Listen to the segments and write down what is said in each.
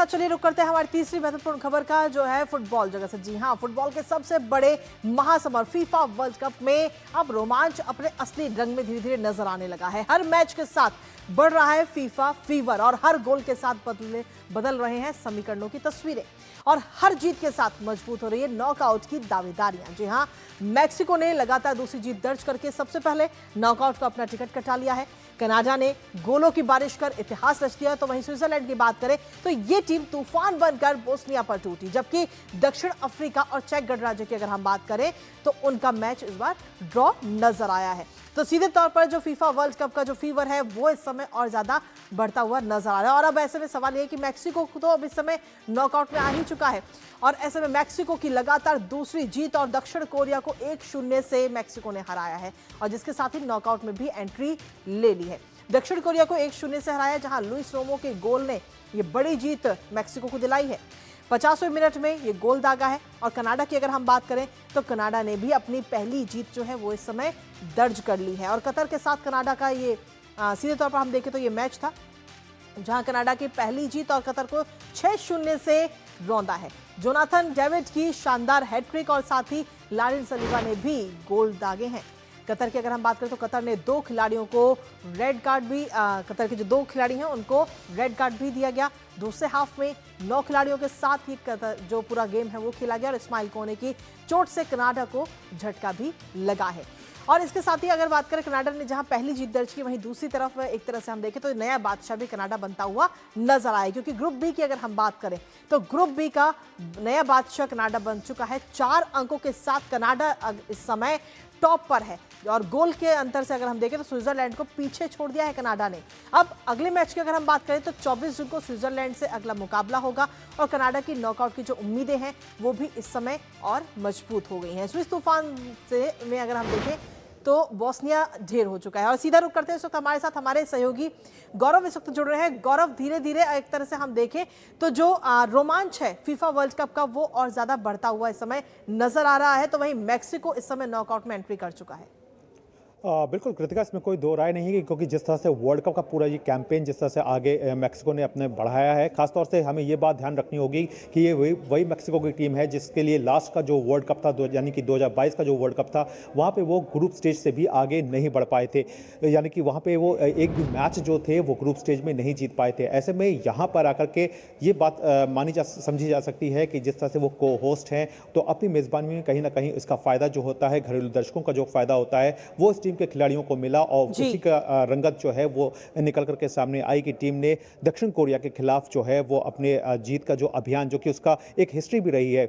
साथ चलिए रुक करते हैं हमारी तीसरी महत्वपूर्ण खबर का, जो है फुटबॉल जगत से। जी हां, फुटबॉल के सबसे बड़े महासमर फीफा वर्ल्ड कप में अब रोमांच अपने असली रंग में धीरे धीरे नजर आने लगा है। हर मैच के साथ बढ़ रहा है फीफा फीवर और हर गोल के साथ बदल रहे हैं समीकरणों की तस्वीरें और हर जीत के साथ मजबूत हो रही है नॉकआउट की दावेदारियां। जी हां, मैक्सिको ने लगातार दूसरी जीत दर्ज करके सबसे पहले नॉकआउट का अपना टिकट कटा लिया है। कनाडा ने गोलों की बारिश कर इतिहास रच दिया। तो वहीं स्विट्जरलैंड की बात करें तो ये टीम तूफान बनकर बोस्निया पर टूटी, जबकि दक्षिण अफ्रीका और चेक गणराज्य की अगर हम बात करें तो उनका मैच इस बार ड्रॉ नजर आया है। तो सीधे तौर पर जो फीफा वर्ल्ड कप का जो फीवर है वो इस समय और ज्यादा बढ़ता हुआ नजर आ रहा है। और अब ऐसे में सवाल ये है कि मैक्सिको तो अब इस समय नॉकआउट में आ ही चुका है और ऐसे में मैक्सिको की लगातार दूसरी जीत और दक्षिण कोरिया को 1-0 से मैक्सिको ने हराया है और जिसके साथ ही नॉकआउट में भी एंट्री ले ली है। दक्षिण कोरिया को 1-0 से हराया, जहां लुइस रोमो के गोल ने ये बड़ी जीत मैक्सिको को दिलाई है। 50वें मिनट में ये गोल दागा है। और कनाडा की अगर हम बात करें तो कनाडा ने भी अपनी पहली जीत जो है वो इस समय दर्ज कर ली है। और कतर के साथ कनाडा का ये सीधे तौर पर हम देखें तो ये मैच था जहां कनाडा की पहली जीत और कतर को 6-0 से रौंदा है। जोनाथन डेविड की शानदार हैट्रिक और साथ ही लारिन सलीबा ने भी गोल दागे हैं। कतर की अगर हम बात करें तो कतर ने 2 खिलाड़ियों को रेड कार्ड भी कतर के जो 2 खिलाड़ी हैं उनको रेड कार्ड भी दिया गया। दूसरे हाफ में 9 खिलाड़ियों के साथ ही कतर जो पूरा गेम है वो खेला गया और इस्माइल कोने की चोट से कनाडा को झटका भी लगा है। और इसके साथ ही अगर बात करें कनाडा ने जहां पहली जीत दर्ज की, वहीं दूसरी तरफ एक तरह से हम देखें तो नया बादशाह भी कनाडा बनता हुआ नजर आया, क्योंकि ग्रुप बी की अगर हम बात करें तो ग्रुप बी का नया बादशाह कनाडा बन चुका है। 4 अंकों के साथ कनाडा इस समय टॉप पर है और गोल के अंतर से अगर हम देखें तो स्विट्जरलैंड को पीछे छोड़ दिया है कनाडा ने। अब अगले मैच की अगर हम बात करें तो 24 जून को स्विट्जरलैंड से अगला मुकाबला होगा और कनाडा की नॉकआउट की जो उम्मीदें हैं वो भी इस समय और मजबूत हो गई हैं। स्विस तूफान से में अगर हम देखें तो बोस्निया ढेर हो चुका है। और सीधा रुक करते हैं इस वक्त हमारे साथ हमारे सहयोगी गौरव इस वक्त जुड़ रहे हैं। गौरव, धीरे धीरे एक तरह से हम देखें तो जो रोमांच है फीफा वर्ल्ड कप का वो और ज्यादा बढ़ता हुआ इस समय नजर आ रहा है। तो वहीं मैक्सिको इस समय नॉकआउट में एंट्री कर चुका है। बिल्कुल कृतिका, इसमें कोई दो राय नहीं है, क्योंकि जिस तरह से वर्ल्ड कप का पूरा ये कैंपेन जिस तरह से आगे मैक्सिको ने अपने बढ़ाया है, खासतौर से हमें ये बात ध्यान रखनी होगी कि ये वही मैक्सिको की टीम है जिसके लिए लास्ट का जो वर्ल्ड कप था यानी कि 2022 का जो वर्ल्ड कप था वहाँ पे वो ग्रुप स्टेज से भी आगे नहीं बढ़ पाए थे, यानी कि वहाँ पे वो एक भी मैच जो थे वो ग्रुप स्टेज में नहीं जीत पाए थे। ऐसे में यहाँ पर आकर के ये बात समझी जा सकती है कि जिस तरह से वो को होस्ट हैं तो अपनी मेज़बानी में कहीं ना कहीं इसका फ़ायदा जो होता है, घरेलू दर्शकों का जो फ़ायदा होता है वो इस टीम के खिलाड़ियों को मिला और उसी का रंगत जो है वो निकल करके सामने आई कि टीम ने दक्षिण कोरिया के खिलाफ जो है वो अपने जीत का जो अभियान, जो कि उसका एक हिस्ट्री भी रही है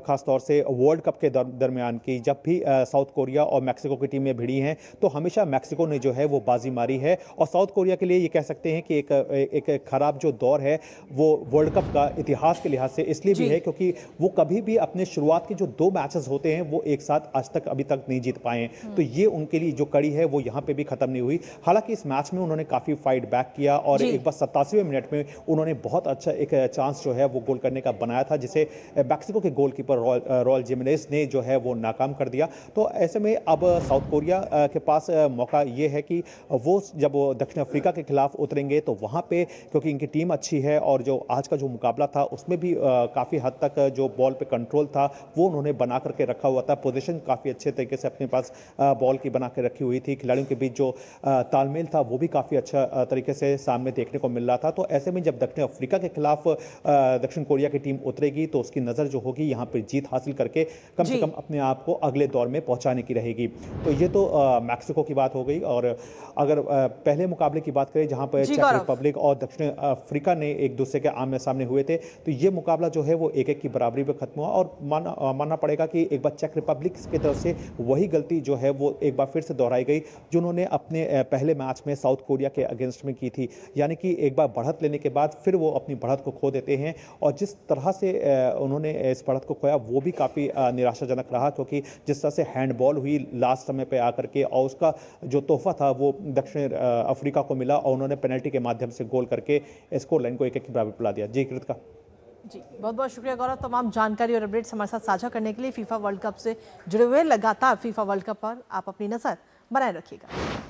खासतौर से वर्ल्ड कप के दरमियान की, जब भी साउथ कोरिया और मैक्सिको की टीमें भिड़ी हैं तो हमेशा मैक्सिको ने जो है वो बाजी मारी है। और साउथ कोरिया के लिए ये कह सकते हैं कि एक खराब जो दौर है वो वर्ल्ड कप का इतिहास के लिहाज से इसलिए भी है क्योंकि वो कभी भी अपने शुरुआत के जो 2 मैचेस होते हैं वो एक साथ आज तक अभी तक नहीं जीत पाए हैं। तो ये उनके लिए जो कड़ी है वो यहाँ पे भी खत्म नहीं हुई। हालांकि इस मैच में उन्होंने काफी फाइट बैक किया और एक बार 87वें मिनट में उन्होंने बहुत अच्छा एक चांस जो है वो गोल करने का बनाया था, जिसे मैक्सिको के गोलकीपर रॉल जिमेनेज ने जो है वो नाकाम कर दिया। तो ऐसे में अब साउथ कोरिया के पास मौका ये है कि वो जब दक्षिण अफ्रीका के खिलाफ उतरेंगे तो वहाँ पे क्योंकि इनकी टीम अच्छी है और जो आज का जो मुकाबला था उसमें भी काफ़ी हद तक जो बॉल पे कंट्रोल था वो उन्होंने बना करके रखा हुआ था। पोजीशन काफ़ी अच्छे तरीके से अपने पास बॉल की बना के रखी हुई थी। खिलाड़ियों के बीच जो तालमेल था वो भी काफ़ी अच्छा तरीके से सामने देखने को मिल रहा था। तो ऐसे में जब दक्षिण अफ्रीका के खिलाफ दक्षिण कोरिया की टीम उतरेगी तो उसकी नज़र जो होगी यहाँ पर जीत हासिल करके कम से कम अपने आप को अगले दौर में पहुँचाने की रहेगी। तो ये तो मैक्सिको की बात हो गई। और अगर पहले मुकाबले की बात करें जहाँ पर चेक रिपब्लिक और दक्षिण अफ्रीका ने एक दूसरे के आमने सामने हुए थे तो ये मुकाबला जो है वो 1-1 की बराबरी पर खत्म हुआ। और मानना पड़ेगा कि एक बार चेक रिपब्लिक की तरफ से वही गलती जो है वो एक बार फिर से दोहराई गई जो उन्होंने अपने पहले मैच में साउथ कोरिया के अगेंस्ट में की थी, यानी कि एक बार बढ़त लेने के बाद फिर वो अपनी बढ़त को खो देते हैं। और जिस तरह से उन्होंने इस बढ़त को खोया वो भी काफ़ी निराशाजनक रहा, क्योंकि जिस तरह से हैंडबॉल हुई लास्ट समय पे आकर के और उसका जो तोहफा था वो दक्षिण अफ्रीका को मिला और उन्होंने पेनल्टी के माध्यम से गोल करके स्कोर लाइन को 1-1 की बराबर पिला दिया। जी कृतिका। जी बहुत बहुत शुक्रिया गौरव, तमाम जानकारी और अपडेट्स हमारे साथ साझा करने के लिए। फीफा वर्ल्ड कप से जुड़े हुए लगातार फीफा वर्ल्ड कप पर आप अपनी नजर बनाए रखिएगा।